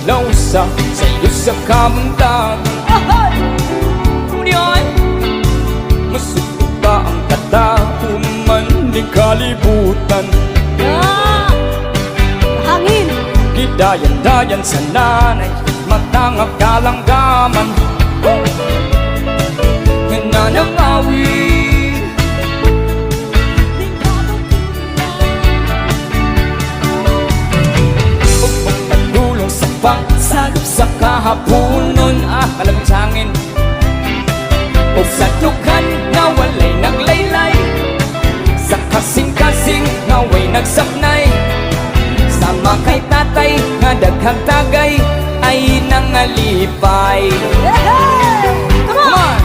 adlaw sa sayo sa kamuntagan. Kunyan masuko ka ang katahuman di kalibutan. Hangin Gidayan-dayan sa nanay matangap kalanggaman. Nananangawin pagpagdulong sa pagsagap sa kahaponon. Kalabsangin o sa dukhan nga walay naglaylay, sa kasing-kasing nga way nagsaknay. Sama kay tatay nga daghang tagay ay nangalipay. Come on!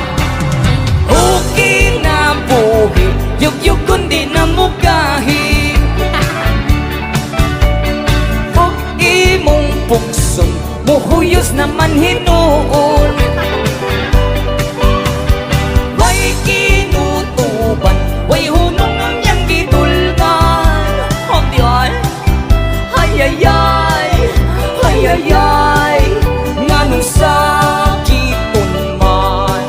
Okay na buhi, yug-yug kundi na mugahi. Huwag imong puksong, muhuyos naman hinuon. Way kinutuban, way hunong ang yang gitulgan. Oh diyan, hayayay, hayayay, nganong sakiton man.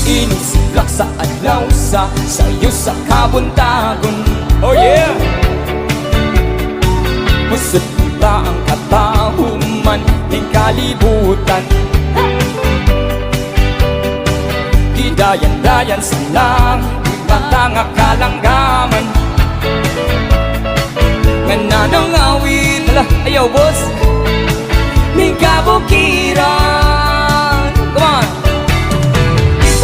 Inisilak sa adlaw sa sayo sa kabuntagon. Oh yeah! Masudla ang katahuman ng kalibutan. Gidayan-dayan sa langit matangak kalanggaman. Nananangawin, ayaw boss, ning kabukiran. Come on!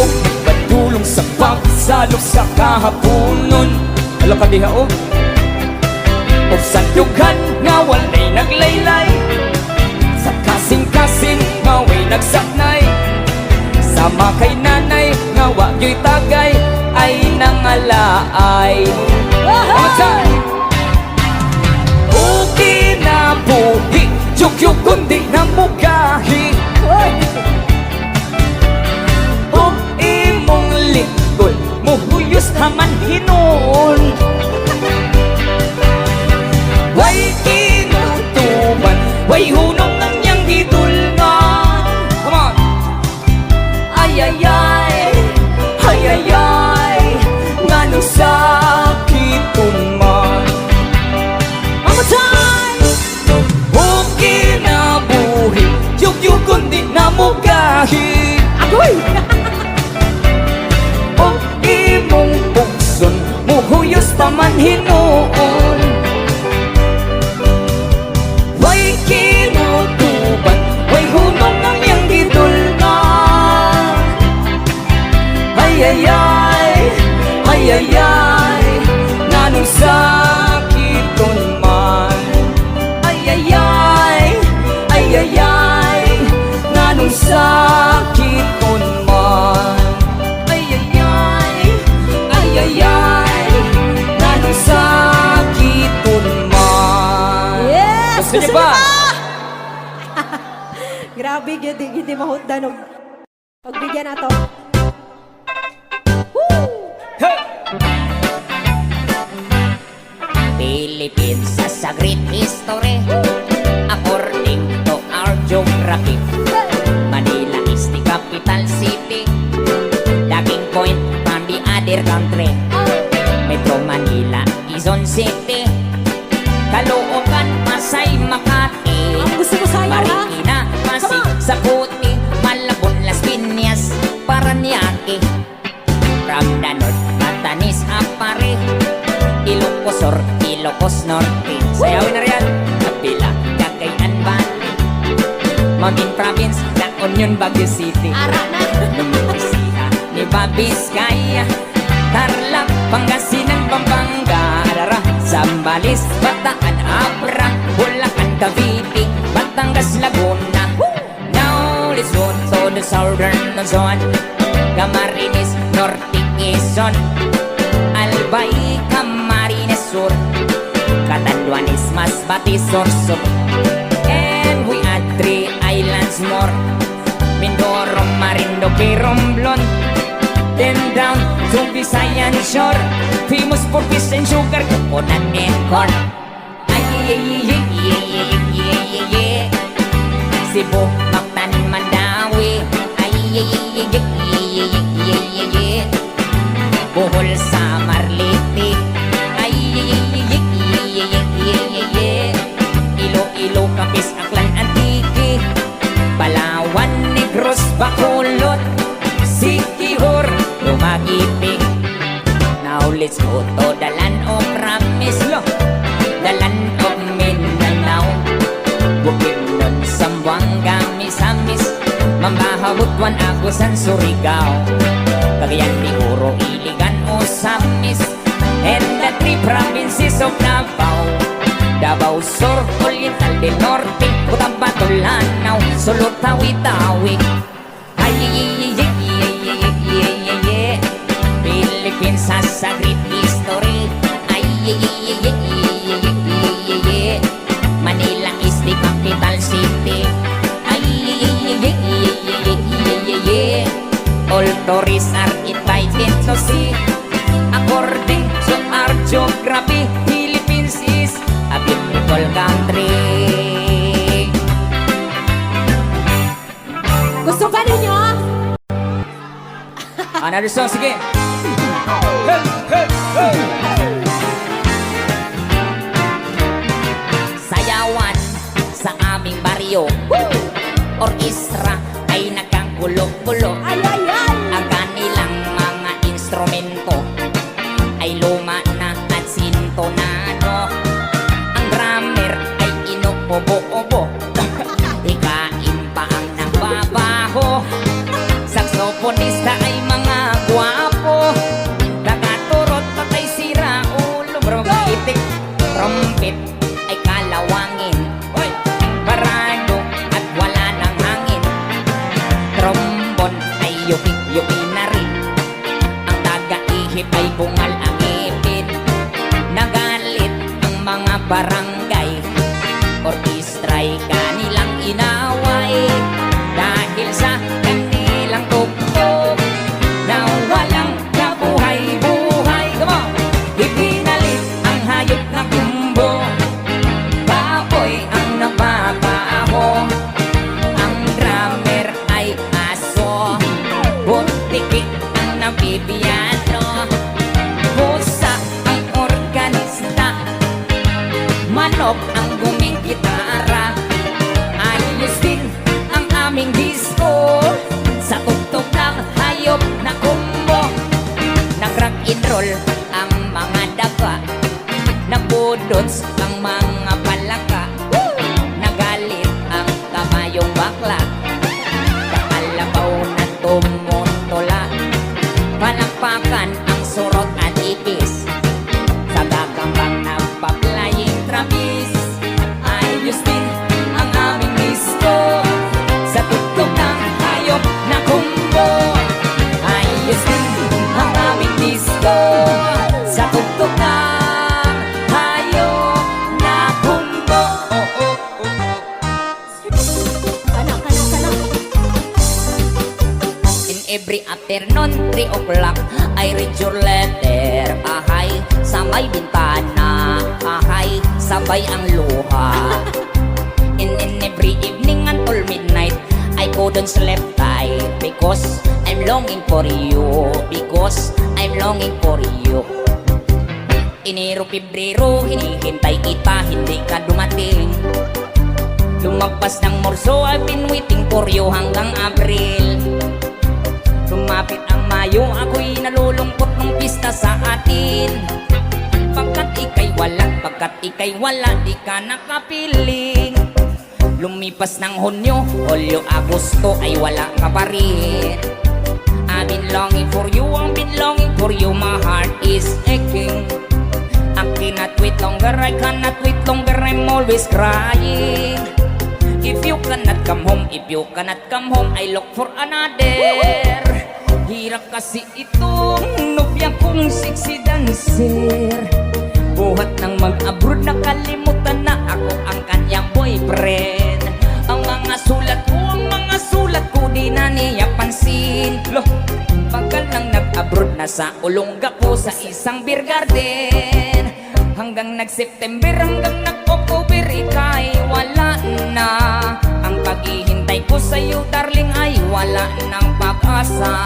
Kung nagpadulong sa pagsalok sa kahaponon. Alam ka diha o? O sa dughan nga walay naglaylay, sa kasing-kasing nga way nagsaknay. Sama kay nanay nga wagyo'y tagay ay nangalaay. Okay na buhi, yug-yug kundi na mugahi. O imong likod, muhuyos naman hinuon. Way kinutuban, way hunong ang yang gitulngan. Come on! Ayayay, ayayay, nganong sakiton man. One more time! Okay na buhi, yug-yug kundi na mugahi. Agoy! O imong pukson, muhuyos pa man hinuon. Way kinutuban, way hunong ang yang gitulngan. Ayayay, ayayay, nganong sakiton man. Ayayay, ayayay, nganong sakiton man. Ayayay, ayayay, nganong sakiton man. Yes! Gusto niyo ba? Grabe, hindi mahundan og pagbigyan na to. Philippines sa great history, according to our geography. Manila is the capital city, dating point from the other country. Metro Manila, Quezon City, Caloocan, Pasay, Makati, Gusto mo sayo, ha? Marikina, Pasig, Saputi, Malabon, Las Piñas, Paranaque. From the north, Batanes, Apare, Ilocos Sur, Ilocos Norte. Sayawin na riyan, Kabila, Cagayan Valley, Mountain Province, La Union, Baguio City. Ara na! Nueva Nueva Vizcaya, Tarlac, Pangasinan, Pampanga, Arara, Zambales, Bataan, Abra, Bulacan, Cavite, Batangas, Laguna. Now let's go to the southern Luzon, Camarines, Norte, Quezon, Albay, Camarines Sur, Catanduanes, Masbate, Sorsogon. And we add 3 islands more, Mindoro, Marinduque, Romblon, then down to Visayan shore. Famous for fish and sugar, coconut and corn. Ay, Cebu, Mactan, Mandawi. Ay, Bohol, Samar, Leyte. Ay, Iloilo, Capiz, Aklan, Antique. Palawan, Negros, Bacolod, Siquijor, Dumaguete. Now let's go to the land of promise, lo, the land of Mindanao. Bukidnon, Zamboanga, Misamis, Mambahabutuan, Agusan, Surigao, Cagayan de Oro, Iligan, Osamis, and the three provinces of Davao. Davao Sur, Oriental del Norte, Cotabato, Lanao, Sulu, Tawi-Tawi. Philippines has a great history. Manila is the capital city. All tourists are invited to see. According to our geography, Philippines is a beautiful country. Gusto ba ninyo? Another song, sige. Hey, hey, hey. Sayawan sa aming baryo. Orkestra ay nagkagulo-gulo. Ay, ay, ay! Ang kanilang mga instrumento ay luma na at sintonado. Ang drummer ay inuubo-ubo. Ikain pa ang nagbabaho. Saksoponista ay mga gwapo. Nagaturot patay sira ulo. Bromitik, trumpet ay kalawangin. Parado at wala ng hangin. Trombon ay yuki-yuki na rin. Ang taga-ihip ay bungal ang ipin. Nagalit ang mga barangay. Orkestra'y kanilang inaway. Dahil sa kanilang tugtog na walang kabuhay-buhay. Come on! Ipinalit ang hayop na kumbo. Baboy ang nababaho. Ang drummer ay aso. Buntikik ang nabibiyano. Pusa ang organista. Manok ang gumigitara. Ayos din ang aming disco. Sa tugtog ng hayop na kumbo. Nag-rock and roll ang mga daga. Nabudots ang mga palaka. Nagalit ang kamayong bakla. Kakalabaw na tumutula. Palakpakan ang surot at ipis. Sa gagambang nagpa-flying trapeze. Ayos din ang aming disco. Sa tugtog ng hayop na kumbo. Ayos din ang aming disco. Sa tugtog ng hayop na kumbo. Kana. In every afternoon, 3 o'clock, I read your letter. Ahay, sa may bintana. Ahay, sabay ang luha. In every evening until midnight, I couldn't sleep tight. Because I'm longing for you. Because I'm longing for you. Enero, Pebrero, hinihintay kita, hindi ka dumating. Lumagpas ng Marso, I've been waiting for you hanggang Abril. Lumapit ang Mayo, ako'y nalulungkot ng pista sa atin. Pagkat ikay wala, di ka nakapiling. Lumipas ng Hunyo, Hulyo, Agosto, ay wala ka pa rin. I've been longing for you, I've been longing for you, my heart is aching. I cannot wait longer, I cannot wait longer, I'm always crying. If you cannot come home, I look for another. Hirap kasi itong nobya kong sexy dancer. Buhat ng mag-abroad, nakalimutan na ako ang kanyang boyfriend. Ang mga sulat ko, di na niya pansin. Loh, pagka lang nag nasa Olonga po sa isang beer garden. Hanggang nag-September, hanggang nag-October, ika'y wala na. Ang paghihintay ko sa'yo, darling, ay wala ng pag-asa.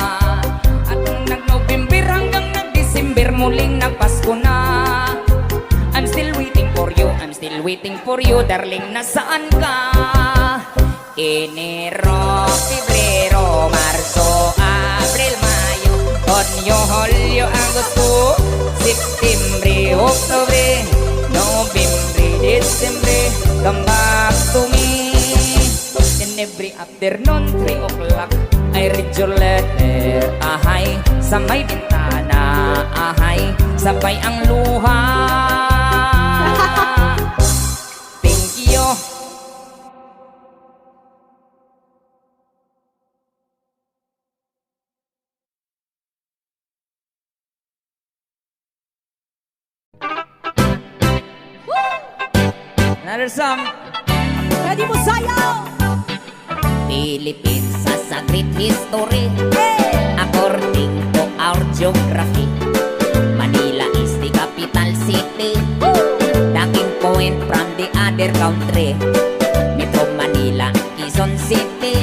At nung nag-November, hanggang nag-December, muling nagpasko na. I'm still waiting for you, I'm still waiting for you, darling, nasaan ka? Enero, Febrero, Marso, Abril, Mayo, Junio, Julio, Agosto, September, October, November, December, come back to me. And every afternoon, 3 o'clock, I read your letter, ahay, sa may bintana, ahay, sabay ang luha. Thank you. Another song. Pwede mo sayaw! Philippines has a great history. Hey! According to our geography, Manila is the capital city. Taking point from the other country, Metro Manila, Quezon City,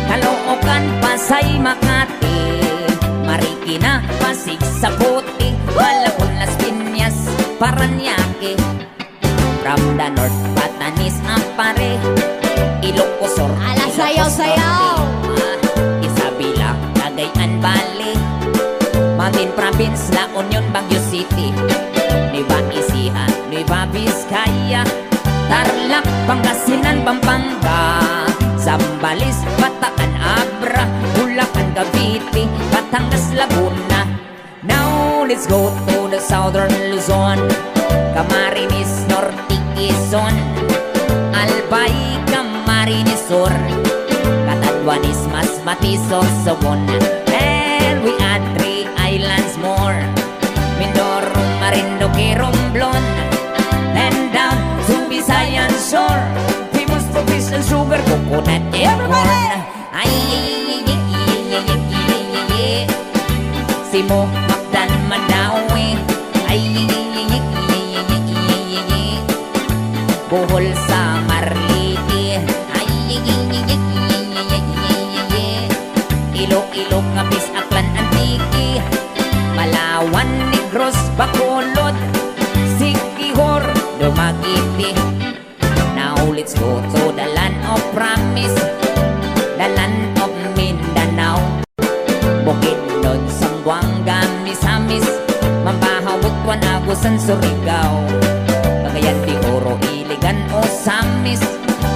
Caloocan, Pasay, Makati, Marikina, Pasig, Saputi, Malabon, Las Piñas, Paranaque. From the north, Batanes, Apare, Ilocos Sur, Ala, Ilocos sayaw, Norte, sayaw! Isabela, Cagayan Valley, Mountain Province, La Union, Baguio City, Nueva Ecija, Nueva Vizcaya, Tarlac, Pangasinan, Pampanga, Zambales, Bataan, Abra, Bulacan, Cavite, Batangas, Laguna. Now let's go to the southern Luzon, Camarines Norte, Quezon, Albay, Camarines Sur, Catanduanes, Masbate, Sorsogon, and we add 3 islands more, Mindoro, Marinduque, Romblon, and down to Visayan shore, famous for fish and sugar, coconut and corn. Ay, Simo, Macdan, Mandawi, ay, Bohol sa Marliti, ay, Iloilo, Capiz, Aklan, Antique, Palawan, Negros, Bacolod, Siquijor, Dumaguete. Now let's go to the land of promise, the land of Mindanao, Bukidnon, Zamboanga, Misamis, Mambahaw, Butuan, Agusan, Surigao, Cagayan de Oro, Iligan, Osamis,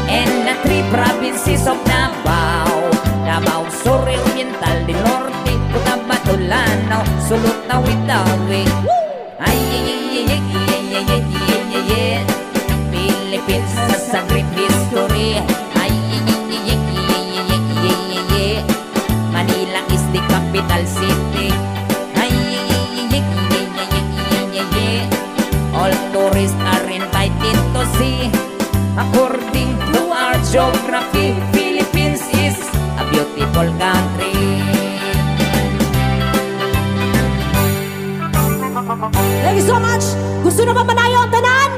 and the 3 provinces of Davao, Davao Sur, Oriental, del Norte, Cotabato, Lanao, Sulut, Tawi-Tawi. Ay, Philippines has a great history. Ay, Manila is the capital city. Ay, all tourists are invited to see. According to our geography, Philippines is a beautiful country. Thank you so much! Gusto na ba manayo ang tanan?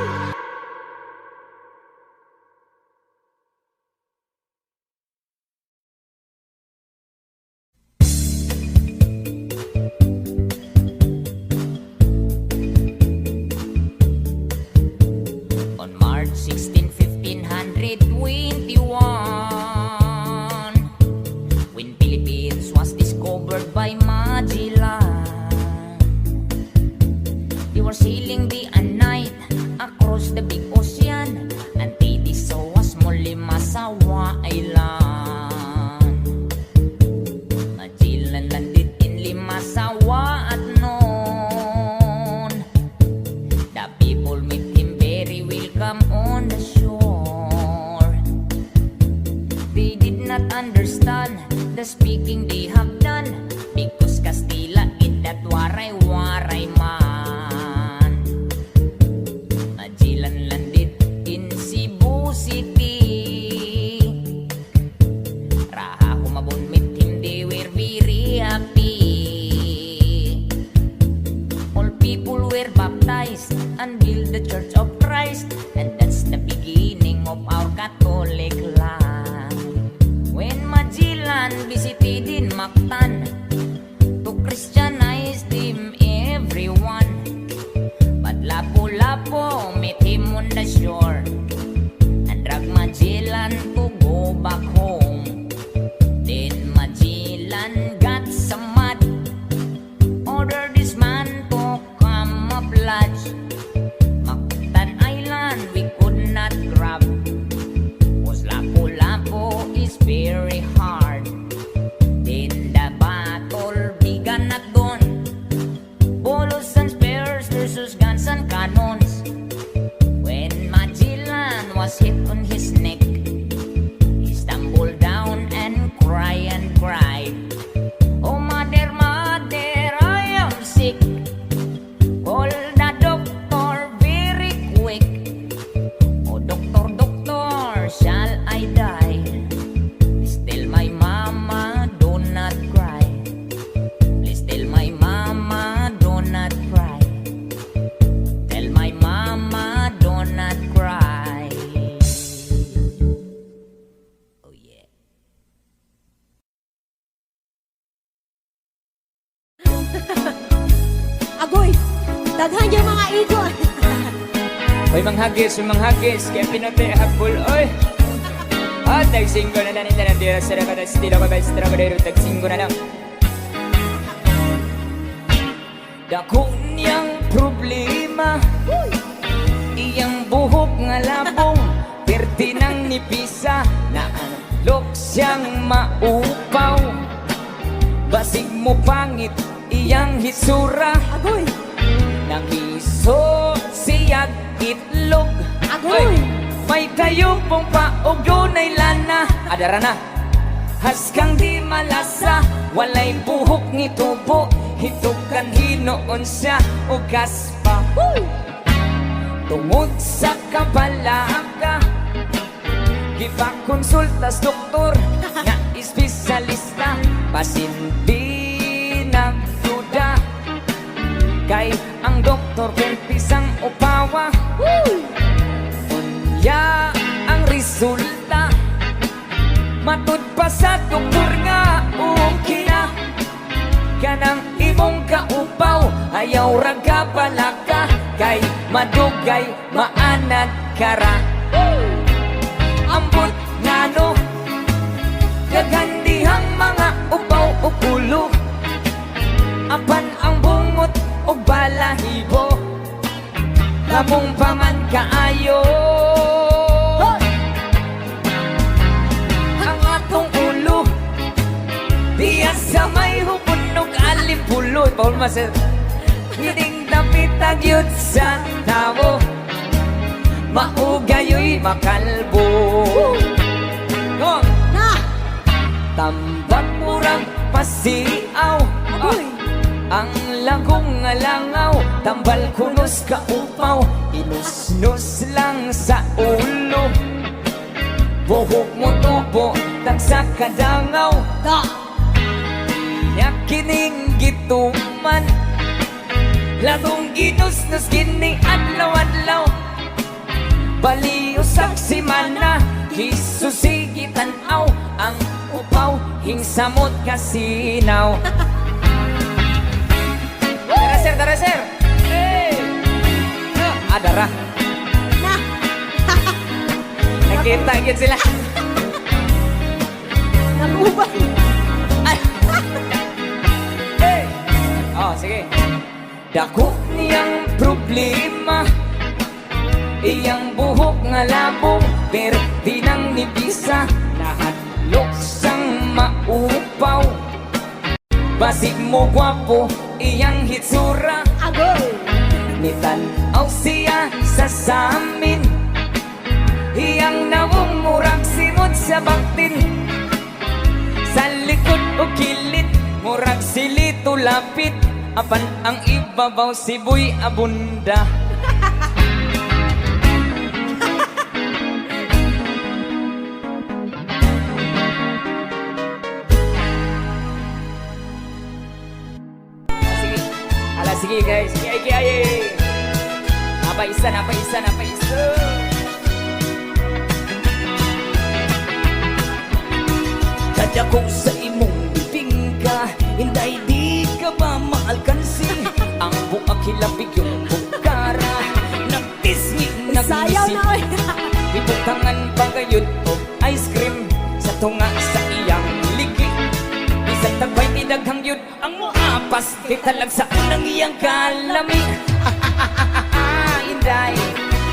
On March 16, 1521, when Philippines was discovered by Magellan, they were sailing day and night across the big ocean until they saw a small Limasawa Island. Magellan landed in Limasawa at noon. The people met him very welcome on the shore. They did not understand the speaking they have done, because Kastila in that waray-waray man. Magellan landed in Cebu City. Raha humabon met him, they were very happy. pati din Mactan to Christianize them everyone. But Lapu-Lapu meet him on the shore and drag Magellan to go back home. Then Magellan got some mad, ordered this man to camouflage. Mactan Island we could not grab, cause Lapu-Lapu is very hard. Then the battle began at dawn, bolos and spears versus guns and cannons. When Magellan was hit on his neck, he stumbled down and cried, "Oh mother, mother, I am sick. Call the doctor very quick. Oh doctor, doctor, shall I die? Please tell my mama, do not cry. Please tell my mama, do not cry. Tell my mama, do not cry." Oh yeah. Agoy, daghan yung mga ikot. May manghagis, kaya pinote habol, oy. Ah, tagsinggo na lang, hindi na tira sa rakat at stila ko ba, stila ko dero, tagsinggo na lang. Dako niyang problema, iyang buhok nga labong, perti ng nipisa, na ang lok siyang maupaw. Basig mo pangit, iyang hitsura, Agoy, nangiso siyag itlog. Agoy! Ay, may kayupong paog dunay lana. Adara na, haskang di malasa, walay buhok ni tubo, hitukan hinoon siya o gaspa. Tungod sa kabalaka, gipakonsultas doktor nga espesyalista, pasinti nagduda kay ang doktor kung pisang upawa. Unya ang resulta, matud pa sa doktor nga okay na. Kanang imong kaupaw, ayaw raga balaka, kay madugay maanad kara. Ambot nga no, gagandihang mga upaw o kulo, apan ang bungot o balahibo, labong paman kaayo. Ang atong ulo, diya sa may hupunog alimpulo. Paul Maser, hiling dapit agyot sa tao, maugayoy makalbo. Oh, na! tambak murang pasiaw, Agoy! ang lagong nga langaw, tambal kunos ka upaw, inusnos lang sa ulo, buhok mo tubo, tagsa kadangaw. Da! Yakining gituman, lagong ginusnos kini adlaw-adlaw, baliw saksi mana, kisusigi tanaw, ang upaw hingsamot kasinaw. Dara sir, hey! Adara, Na! nakita agad sila. Nag-ubay! Ay! Hey! Oh, sige. Dako niyang problema, iyang buhok nga labong, pero di nang nibisa, nahadlok sang maupaw. Basig mo gwapo, iyang hitsura, Agoy! nitanaw siya sa samin, iyang nawong murag simot sa baktin, sa likod o kilit, murag silito lapit, apan ang ibabaw siboy abunda. Sige guys, sige. Napaisa. Kadya ko sa imong labig yung bukara. Nagtisngi, Sayaw nag-iisip, na oy. ibutangan pa gayon o ice cream sa tunga sa iyang ligi. Isang tagbay tidaghang yun ang muapas, di talag sa unang iyang kalami. Inday,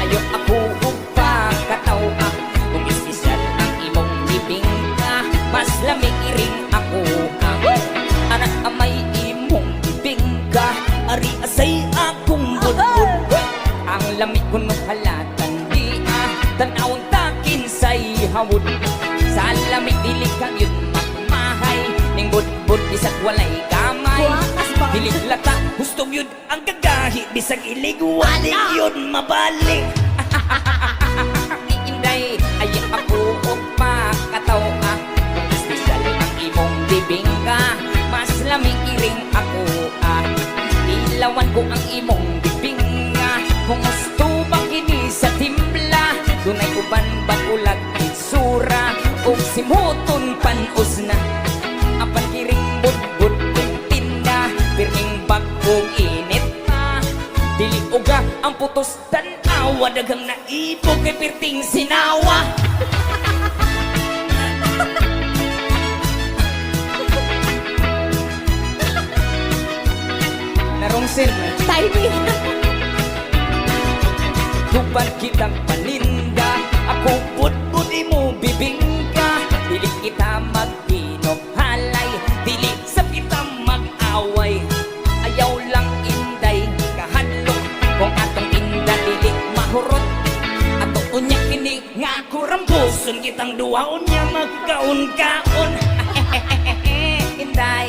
ayo ako upa katawa, kung espesyal ang imong bibing ka, mas lamig iring ako. Anak amay imong bibing ka, ari asay akong budbud. Ang lamig ko nung halatan di tanawang takin say hawod. Sa lamig dili ka yun magmahay, ning budbud bisag walay kamay. Buwakas ba? Dili lata hustog yun ang gagahi, bisag ilig wali yun mabalik. Inday, ay ako upa katawa, kung espesyal ang imong bibing ka, mas lamig iring ako. Ilawan ko ang imong bibing nga, kung gusto bang kini sa timbla, dunay uban bang ulag itsura, o simuton panos na, apan kiring budbud kung tinda, pirming bagong init pa, dili uga ang putos tanawa, daghang naibog kay pirting sinawa. Narongsin Timing. tupad kitang paninda, ako budbud mo bibing ka, dili kita maghinog halay, dili sa kita mag-away. Ayaw lang inday kahadlok, kung atong tinda dili mahurot, ato unya kini nga ako rambuson, kitang duha unya magkaon-kaon. Inday,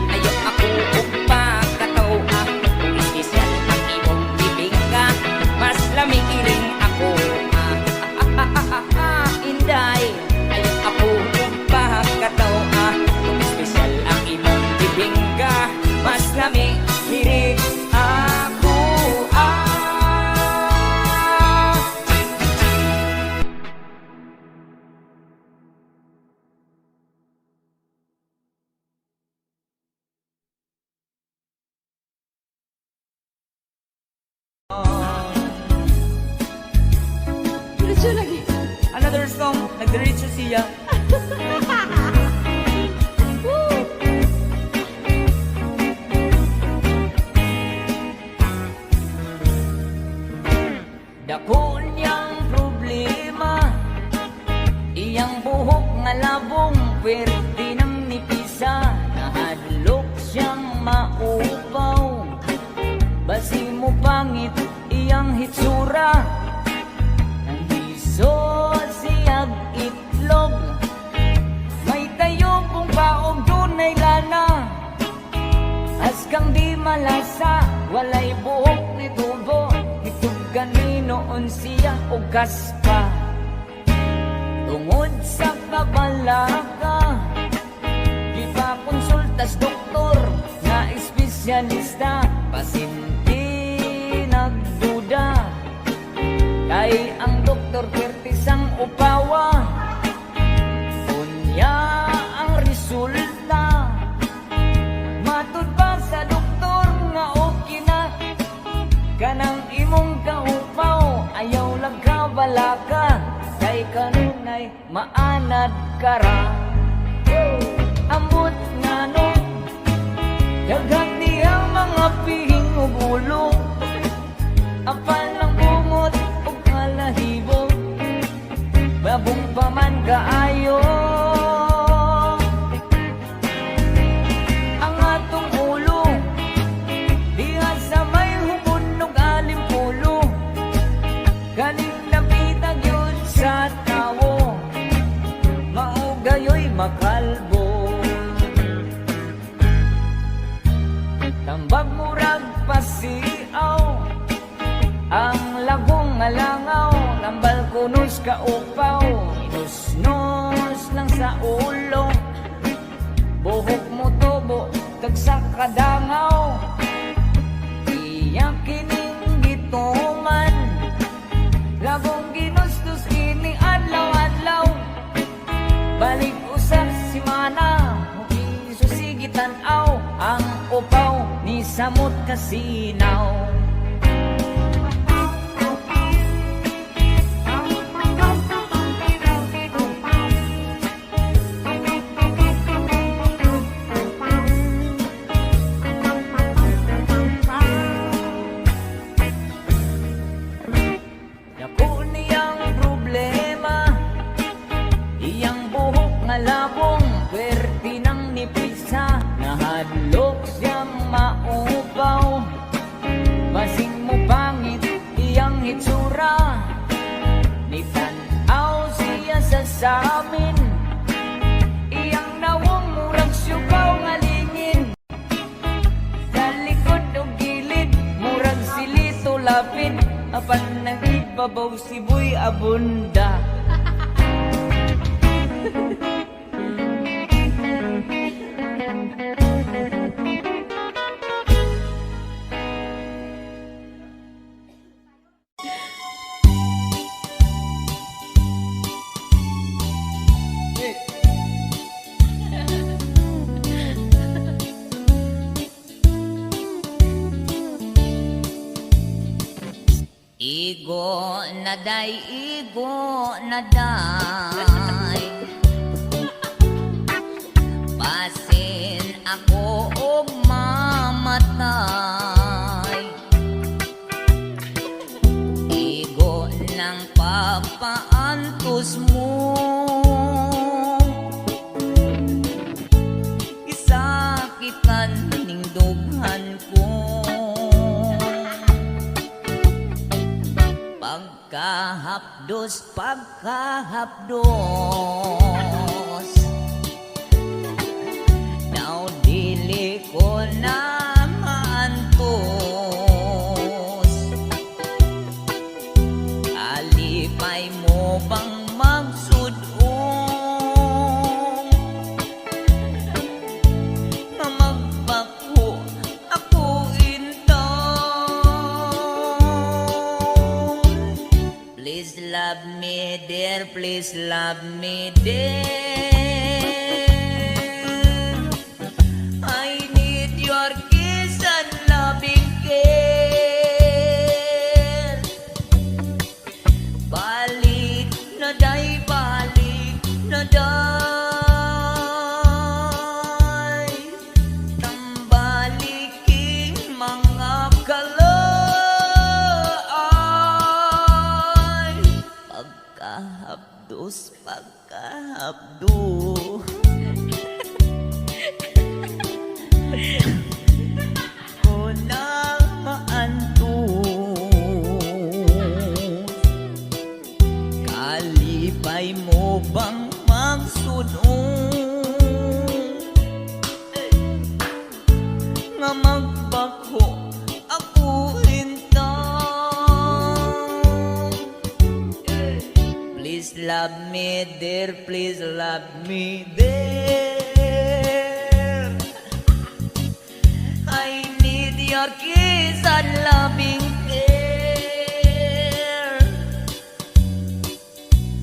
ayaw ako upa katawa, kung espesyal ang imong bibing ka, mas lamig iring ako. Inday, ayaw ako upa katawa, kung espesyal ang imong bibing ka, mas lamig iring ako. Diretso lagi. Another song, nagdiretso siya. Woo! Dako niyang problema, iyang buhok nga labong, pwerte ng nipisa, nahadlok siyang maupaw. Basi mo pangit iyang hitsura, ang hiso siyag itlog, may tayo kung baog dunay lana, as kang di malasa, walay buhok ni tubo, itong ganinoon siya o gaspa. Tungod sa kabalaka, di pa konsultas doktor na espesyalista, pasinti nagduda, kay ang doktor pertisang upawa, unya ang resulta, matud pa sa doktor nga okay na, kanang imong kaupaw, ayaw lang kabalaka, kay kanunay maanad kara. Amot nga no, daghang niyang mga pihing ubulo, apan lang bumot o kalahibo, babong paman kaayo. Ang atong ulo, diha sa may humunog alimpulo, galing napitag yun sa tawo, maugayoy makalbo. Tambag murag pasiaw, ang lagong alangaw, nambal kunos ka upaw, inusnos lang sa ulo, buhok mo tubo, tagsa kadangaw, iyak kining gitungan, lagong ginustos ini adlaw-adlaw, balik usap si mana, susigitan aw, ang upaw ni samot kasinaw. sa amin. Iyang nawong murang syukaw nga lingin. Sa likod o gilid, murang silito lapid. Apan nang ibabaw siboy abunda. Igo na day, igo na day. Pasin ako og mamatay. Igo ng papaantos mo. Isakitan ning dughan ko. Pagkahapdos, pagkahapdos, now dili ko na maantos. Alipay mo bang magsudong na magbako ako intaw? Please love me dear, please love me dear. I need your kiss and loving care. Balik na day, balik na day. Tambaliking mga kalaay. Pagkahapdos, pagkahabdo. Ko na maantos. Kalipay mo bang magsunod nga magbako ako hintay? Please love me dear, please love me dear. I need your kiss and loving care.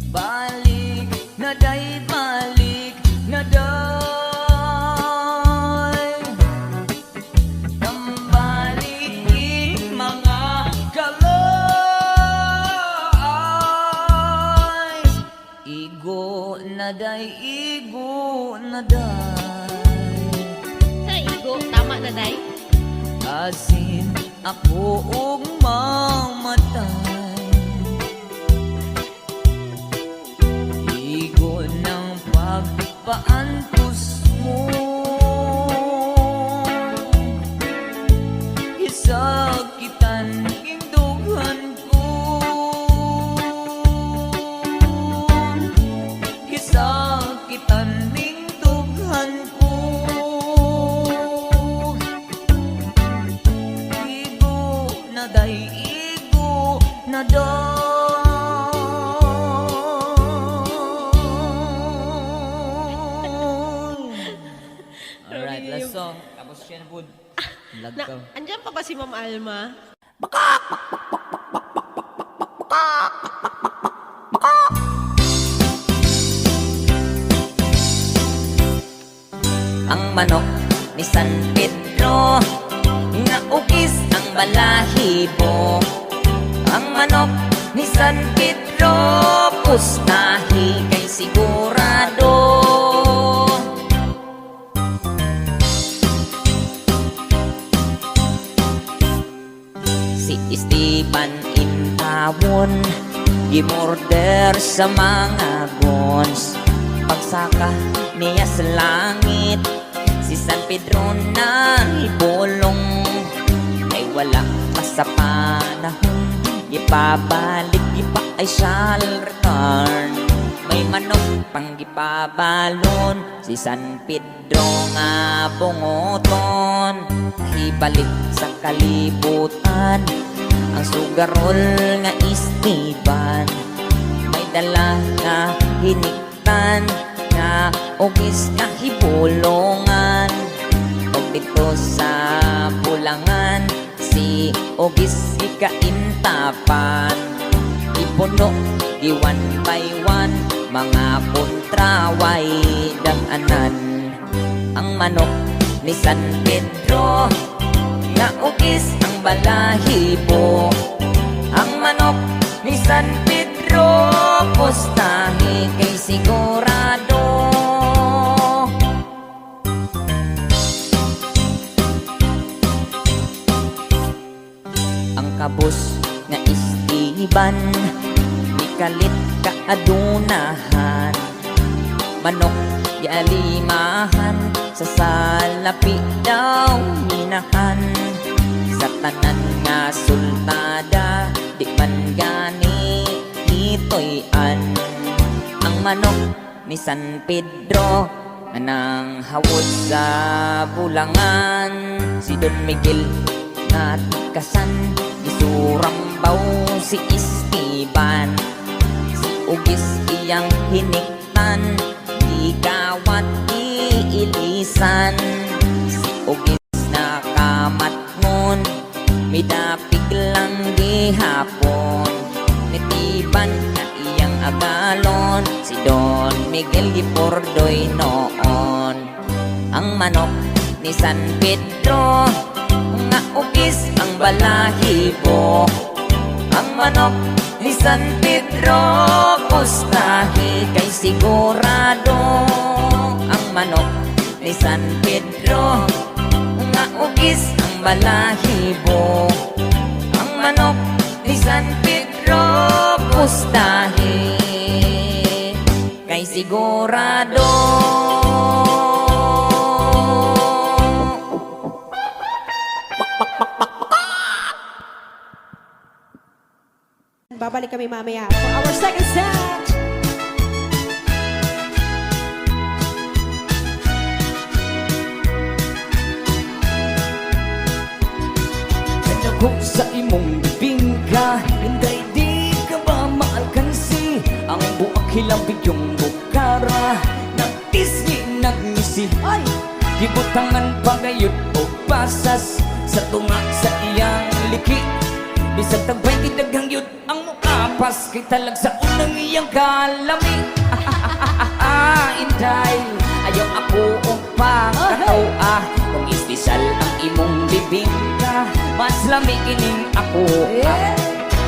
Balik na day, balik na day. Tambaliking mga kalaay. Igo na day, igo na day. Sa igo, tama na day. Asin ako og mamatay. Igo ng pagpaantos mo. Isakitan ing dughan ko. Isakitan ing dughan ko. Igo na day, igo na day. Alright, last song. Tapos siya na po. Lagkaw. Andyan pa ba si Ma'am Alma? Ang manok ni San Pedro, naukis ang balahibo. Ang manok ni San Pedro, pustahi kay sigurado. Si Esteban Intawon, gimorder sa mga gons. Pagsaka niya sa langit, si San Pedro na ibulong. Ay wala pa sa panahon, ipabalik, ipa ay shall return. May may manok panggipabalon si San Pedro nga bungoton. Ibalik sa kalibutan ang sugarol nga istiban. May dala nga hiniktan nga ugis nga hibulongan. O dito sa pulangan si ugis ikaintapan. Ipuno di one by one mga kontraway daganan. Ang manok ni San Pedro nga ugis ang balahibo. Ang manok ni San Pedro postahe kay sigurado. Ang kabus nga istiban ikalit kaadunahan. Manok di alimahan sa salapi daw minahan. Sa tanan nga sultada di man gani itoy-an. Ang manok ni San Pedro nang hawod sa bulangan. Si Don Miguel nga tikasan isurambaw si Esteban. Si ugis iyang hiniktan di kawat iilisan. Si ugis na kamatngon midapig lang di hapon. Nitiban na iyang agalon si Don Miguel Gipordoy noon. Ang manok ni San Pedro nga ugis ang balahibo. Ang manok ni San Pedro postahe kay sigurado. Ang manok ni San Pedro nga ugis ang balahibo. Ang manok ni San Pedro postahe kay sigurado. Babalik kami mamaya for our second set. Kung sa imong bibing ka, hindi di ka ba maalkansi? Ang buak hilang bigyong bukara, nagtisgi nagngisi. Ay! Gibutangan pagayot o pasas sa tunga sa iyang liki. Bisag tagbay kidaghang yut ang mukapas kay talag sa unang iyang kalami. Inday, ayaw ako og pakataw kung espesyal ang imong bibing ka, mas lamikining ako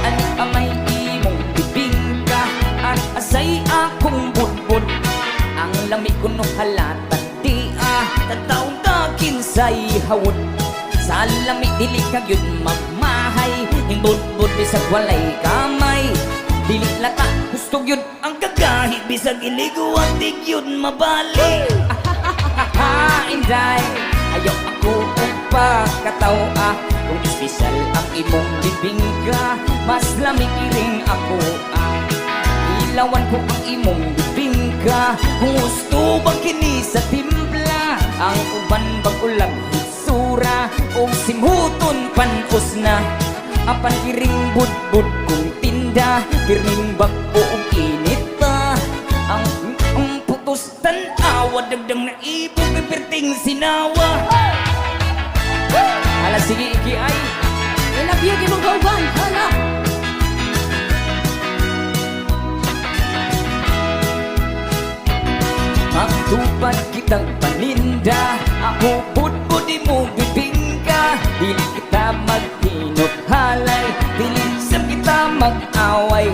ani ka may imong bibing ka at asay akong budbud. Ang lamig ko no halatan di tataw ka kinsay hawod. Sa lamig dili ka gyud magmahay, himbud-bud bisag walay kamay. Dili lata gusto gyud ang kagahi, bisag iliguan di gyud mabali. Inday, ayaw ako og pakataw kung espesyal ang imong bibing ka, mas lamig iring ako ilawan ko ang imong bibing ka. Kung gusto ba kini sa timpla, ang uban bagulag sura o simhuton panos na. Apan iring budbud kong tinda, iring bako og init pa. Ang putos tanawa, dagdang na ibog iperting sinawa. Hala sige iki ay Ilabiyag imong kauban, hala! magtupad kitang paninda, ako budbud mo bibing ka. Dili kita maghinot halay, dili sa kita mag-away.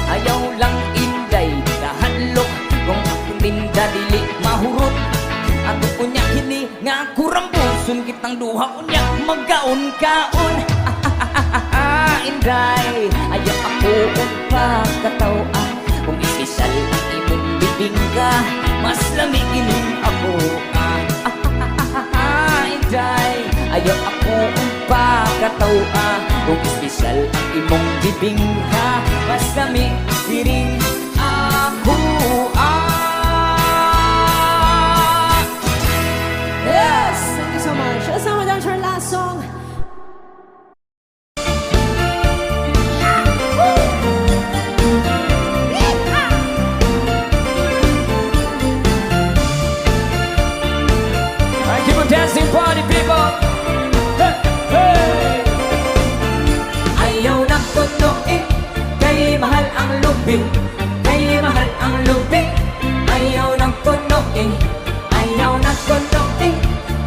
Ayaw lang inday kahadlok, kung akong tinda dili mahurot. Ato unya hini nga kurambuson kitang duha unya magkaon-kaon. Inday, ayaw ako og pakataw kung espesyal ang imong bibing ka, mas lamiginin ako Inday, ayaw ako ang pakataw kung espesyal ang imong bibing ka, mas lamiginin ako. dancing party people. Hey, hey. Ayaw na tutuin, kay mahal ang lubing, kay mahal ang lubing. Ayaw na tutuin, ayaw na tutuin,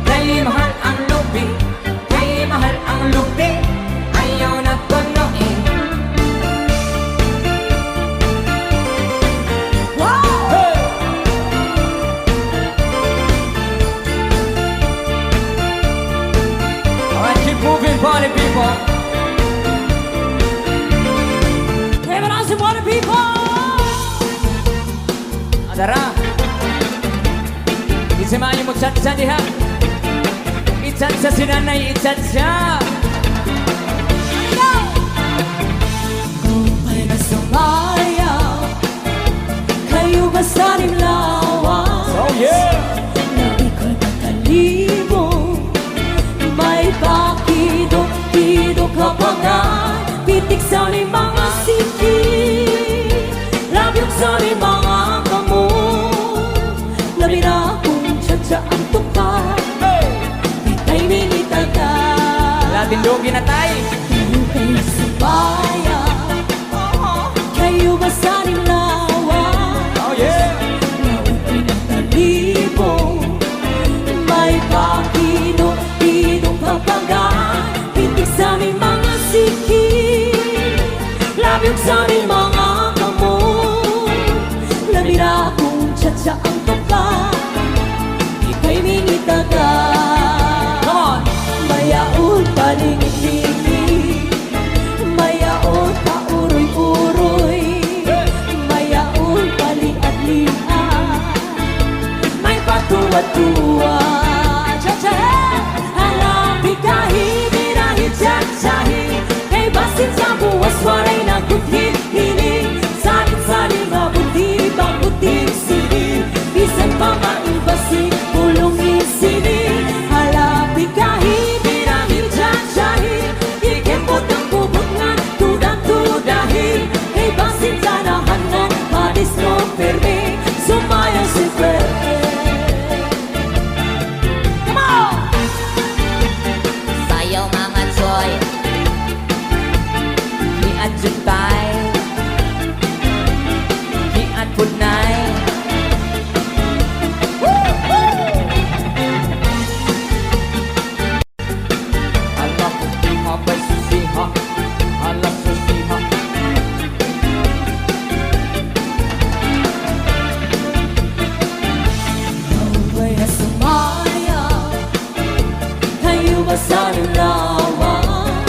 kay mahal ang lubing, kay mahal ang lubing. Ayaw na tutuin. Hey. Alright, keep moving, party people. Hey, dancing party people! Adara. Isemayo mo chat-chat diha. Ichat sa sinanay, ichat siya. Kumpay na sumayaw, kayo ba sa lawas? Oh yeah. Na iko'y matalibong, may pakido-kido ka pa nga, pitik sa ni mga siki, labyog sa ni mga kamo, labi na kung tsa ang tukar, Hey. ikay minitaga. Latin dogi na tayo. Kayo kayo sumayaw, kayo ba sa lawas? Oh yeah. Nauwi ng talibong, may pakido-kidong kapagan, pitik sa aming mga siki, labyog sa aming mga kamo, labira kung tsa ang tukar, ika'y minitaga. Come on. Mayaon palingit-lingit, mayaon pauroy-uroy, Hey. mayaon paliat-liat, may patuwa-tuwa. Cha-cha! Halapi kahi, birahi, cha-chahi, kay basin sa buwas, waray na kuthi-hini, salit-salit mabuti, pangbuting sini, bisan pa maibasi, pulungin sini. Halapi kahi, birahi, cha-chahi, ikempot ang bubot nga, tudang-tudahi, kay basin sa nahanan, madis no permi, sumayaw si Ferte. Come on! Sayaw mga choy, hiat juntay, hiat punay. Ala putiha, bay susiha. Ala susiha. Kauway na sumayaw, kayo ba sa lawas?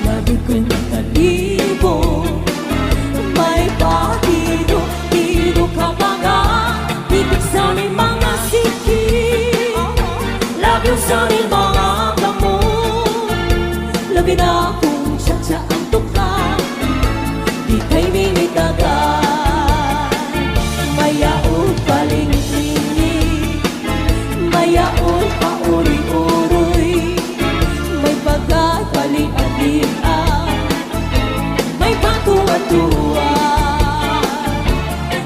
Labi kong talibong, may pakido-kido ka pa nga, pitik sa aming mga siki, labi sa aming mga kamo, labi na kung tsa ang tukar, di kay minitagan. Mayaon palingit-lingit, mayaon pauri-uroy, may bagay palian-lian, may patuwa-tuwa.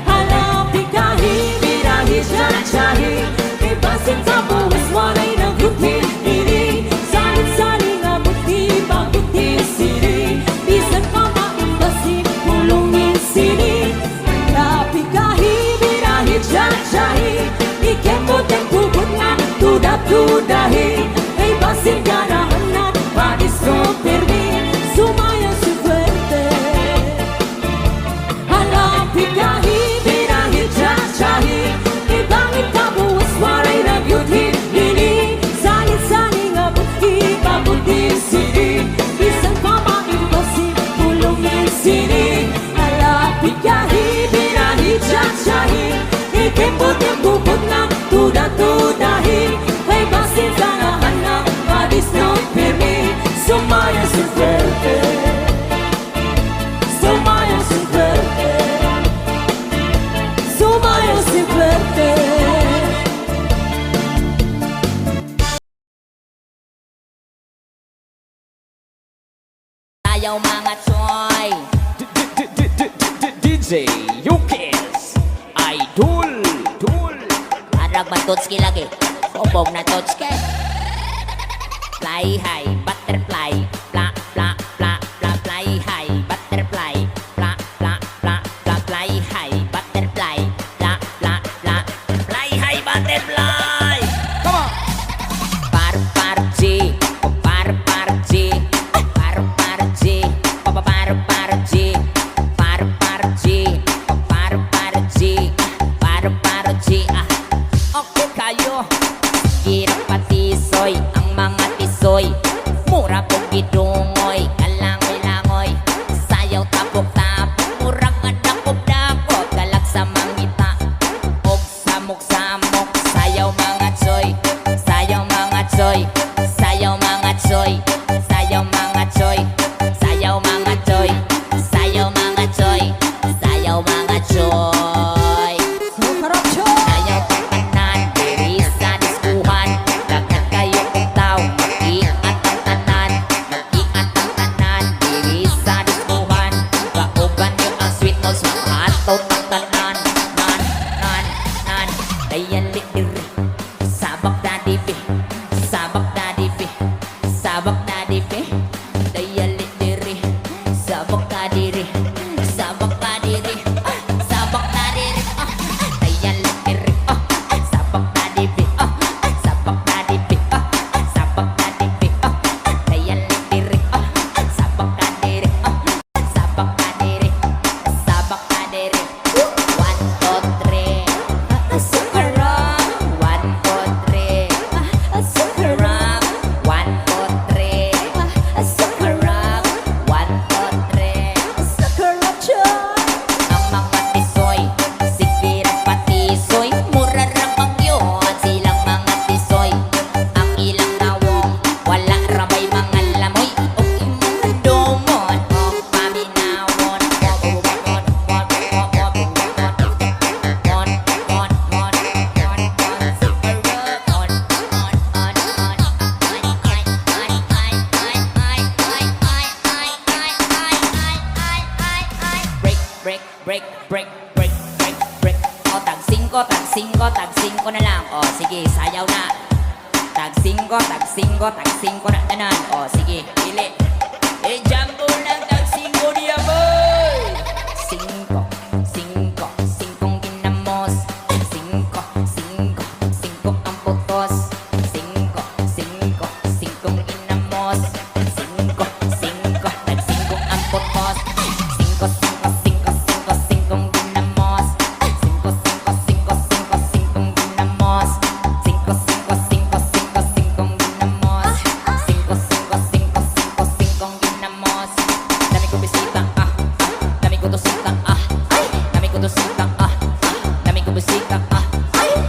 Halapi kahi, birahi, cha-chahi, kay basin sa buwas, walay ng guti-hini, salit-saling abuti, pangbuti sini, bisan pa maimbasi, pulungin sini. Halapi kahi, birahi, cha-chahi, ikempot ang bubot nga, tuda-tudahi, kay basin ka nahanan, madis no permi, sumayaw si Fuerte. Halapi kahi, birahi, cha-chahi, kay bangit ka buwas, waray na beauty, lini, salit-saling abuti, pabuti sini, bisan pa maibasi, pulungin sini. Halapi kahi, birahi, cha-chahi, ikempot ang bubot nga, tuda-tudahi, kay basin ka nahanan, madis no permi, sumayaw si Fuerte. Sumayaw si Fuerte. Sumayaw si Fuerte. Sayaw mga choy, DJ Yukis. Idol. Dul. arag matutski lagi. Bobog na totske. Fly high, butterfly. Fla, fla, fla, fla, fly high, butterfly. Fla, fla, fla, fla, fly high, butterfly. Fla, fla, fla, fly high, butterfly. Come on! Par par G, par par G, par par G, par par G, par par G, par par G, par par G. Okay kayo, hirap patisoy ang mga tisoy. Mura kong gidungoy, kalangoy-langoy. Sayaw tapok-tapok, murang adakop-dakop. Galak sa mangita, og samok-samok. Sayaw mga tsoy, sayaw mga tsoy, sayaw mga tsoy, sayaw mga tsoy, sayaw mga tsoy, sayaw mga tsoy, sayaw mga tsoy. Sukarap choy. Sayaw tatanan, diri sa diskuhan. Daghan kayo utaw, mag-iat ang tanan. Mag-iat ang tanan, diri sa diskuhan. Kauban nyo ang sweet notes, makataw ang tanan. Nan, dayan litiri. Sabak daddy be, sabak daddy be, sabak daddy be. Dayan litiri, sabak daddy be, sabak daddy be, sabak daddy be. Dayan litiri, sabak daddy be, sabak daddy be, sabak daddy be. Dayan litiri, sabak daddy be, sabak daddy be, sabak daddy be. 1, 2, 3. Sukarap. 1, 2, 3. Sukarap. 1, 2, 3. Sukarap. 1, 2, 3. Sukarap choy. Ang mga tisoy, sige rang patisoy. Mura rang magyod silang mga tisoy. Ang ilang nawong, wala rabay mga lamoy. O imong domon, o paminawon. Break, break, break, break, break, break, break. O, tag 5, tag 5, tag 5 na lang. O, sige, sayaw na. Tag 5, tag 5, tag 5 na tanan. O, sige, pili. Jumbo lang tag 5 niya, boy! 5, 5, 5 ginamos. 5, 5, 5 ang putos. 5, 5, 5 ginamos. 5, 5, tag 5 ang putos. 5, 5, 5, 5, 5 ginamos. 5, 5, 5, 5, 5 ginamos. 5, 5, 5, 5, 5 ginamos. 5, 5, 5, 5, 5 ginamos. Dami ko bisita, dami ko dosita, dami ko dosita, dami ko bisita,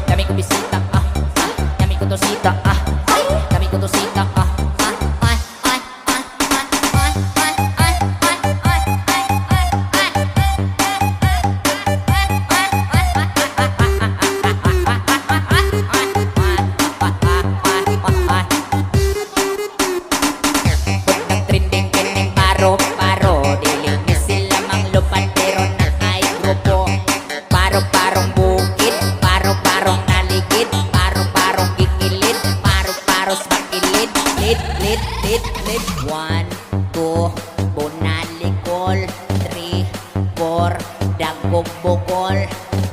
dami ko bisita, dami ko dosita, dami ko dosita, Putang trending kening paro-paro. Dili ni sila manglupad pero nakay grupo. Paro-parong bukid, paro-parong naligid, paro-parong gigilid, paro-paros makilid. Lid, lid, lid, lid. 1, 2, bunalikol. 3, 4, dagkog bukol.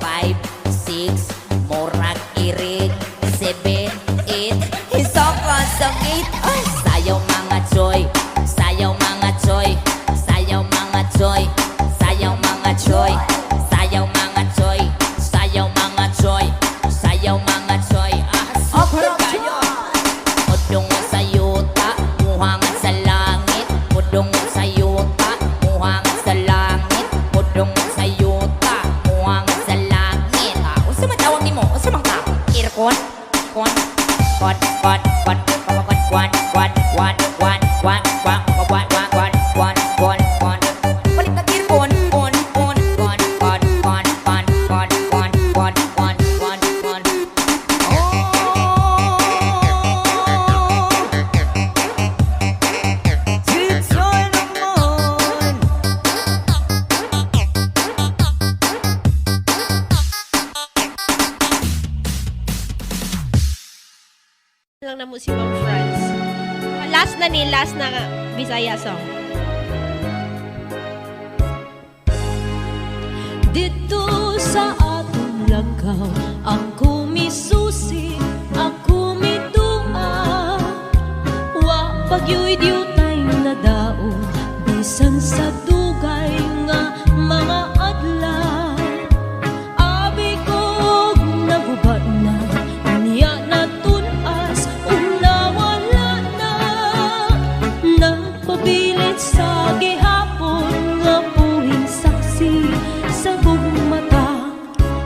5, 6, murag irig. 7, 8, isokos ang 8. Sayaw mga choy, sayaw mga choy, sayaw mga choy, sayaw mga choy, sayaw mga choy, sayaw mga choy, sayaw mga choy. Super kayo! Mudong sa yuta, muhangan sa langit. Mudong sa yuta, muhangan sa langit. Mudong sa yuta, muhangan sa langit. Usa man tawag nimo? Usa man ka? Irkon? Kon? Kon? Kon? Kon? Kon? Kon? Kon? Kon? Kon? Kon? Kon? Kon? Kon? Kon? Kon? Kon? Balik na kirkon? Kon? Kon? Kon? Kon? Kon? Kon? Kon? Kon? Kon? Kon? Kon? Kon? Sitsoy naman. na mo si Ma'am Franz. Last na Bisaya song. Dito sa atong lagaw, ako misusi, ako midua. Wa pagyoy diutay na dao, bisan sa dugay nga mga adlaw. Abi ko nagubat na, unya na tunas, nawala na. Nagpabilit sa gihapon nga buhing saksi sa buong mata.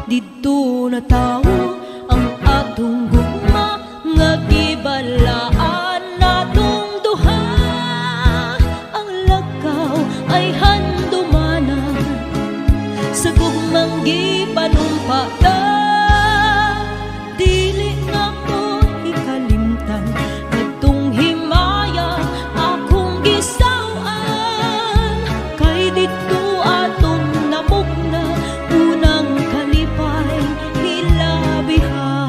Dito na tawo ang atong gugma nga gibalaan natong duha. Ang lakaw ay handumanan sa gugmang gipanumpata. Dili nga ko ikalimtan kadtong himaya akong gisawan. Kay dito atong namugna unang kalipay hilabihan.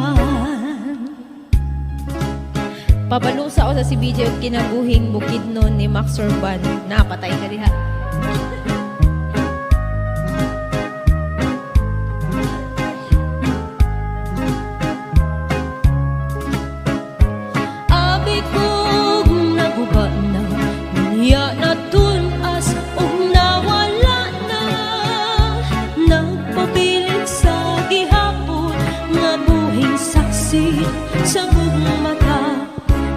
Pabalusa ako sa si BJ at kinabuhing bukid nun ni Max Urban. Napatay ka diha. Abi kong naguba na, niya na tunas ug nawala na. Nagpabilit sa gihapon nga buhing saksi sa buong mata.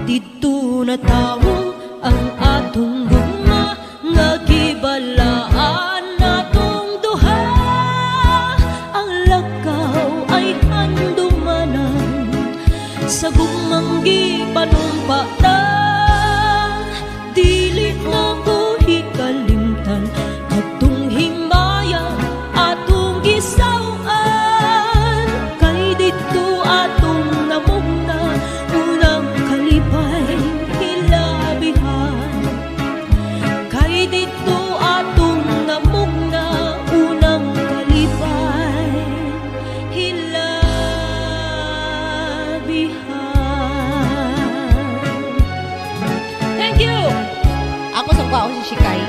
Dito na tawo ang atong gugma nga gibalaan natong duha. Ang lakaw ay handumanan sa gugmang gipanumpata. Dili na ko hikalimtan kadtong himaya atong gisawan. Kay dito atong namugna unang kalipay hilabihan. Kay dito atong namugna unang kalipay hilabihan. Thank you! Ako sa ako si Shikay.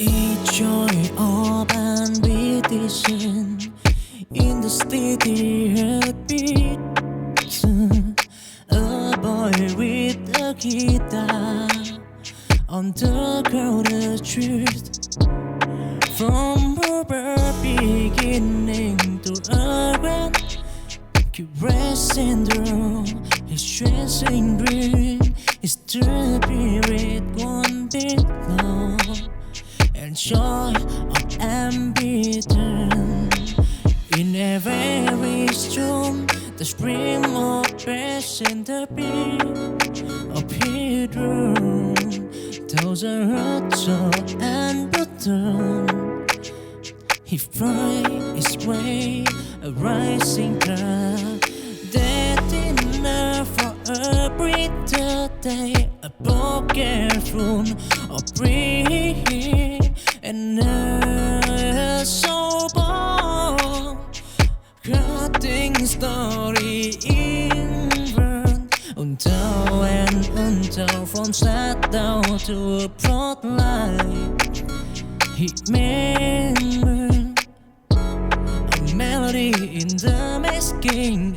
Enjoy urban beautician in the steady heartbeat. A boy with a guitar on the crowded street. From rubber beginning to urban, keep resting through his stressing green. His spirit one bit long and joy of ambition. In every storm, the spring of passion, the beat of Pedro. Thousand hurts and button. He find his way, a rising crowd. That dinner for a bitter day, a broken phone, a breathe, and a sober cutting story in burn. Until and until from sat down to a broad light, he remembered a melody in the masking,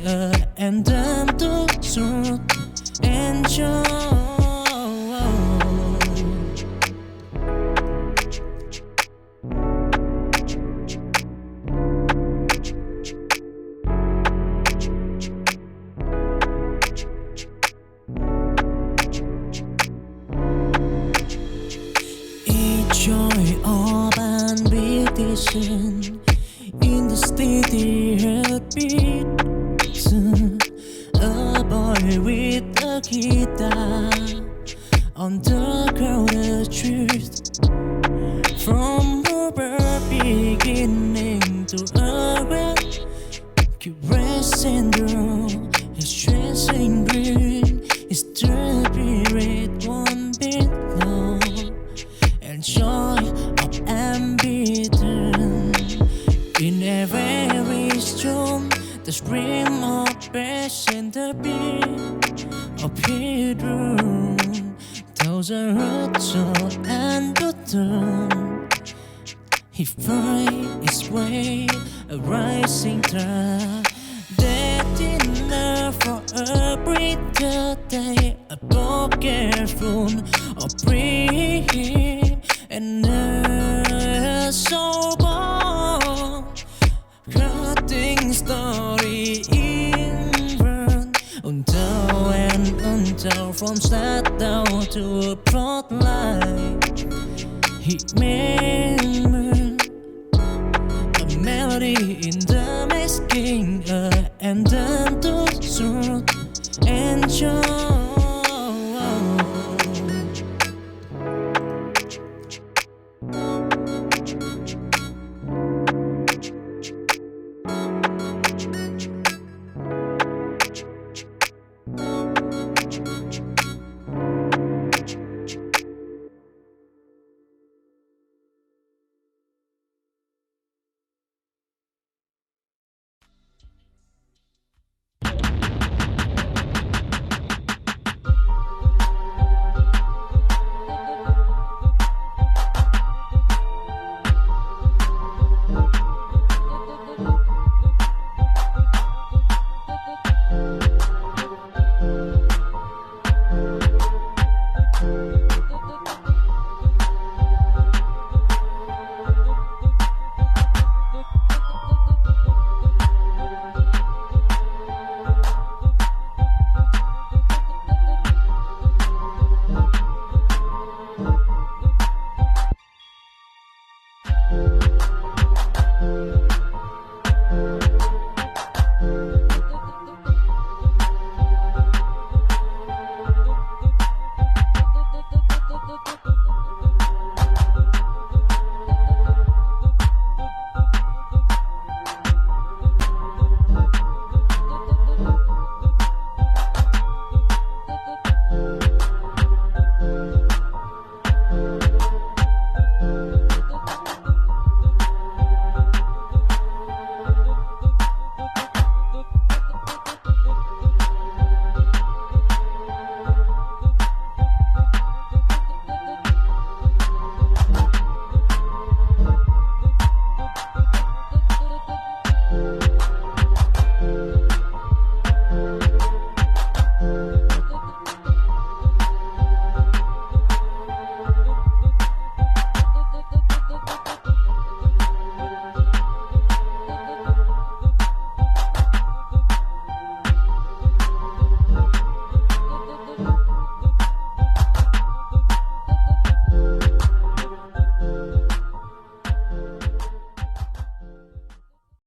anthem to truth and joy. Enjoy urban beautician in the steady heartbeat. A boy with a guitar on the crowded street. From rubber beginning to urban, keep resting through his stressing green. His spirit one bit long and joy of the scream of passion, the beat of bedroom. Those are hurt and button. He finds his way, a rising tide. That dinner for a breather day, a poker phone, a breathe, and a sober, cutting story in burn. Until and until, from start down to a plot line, he made a melody in the masking, and then to sort and show. Thank you.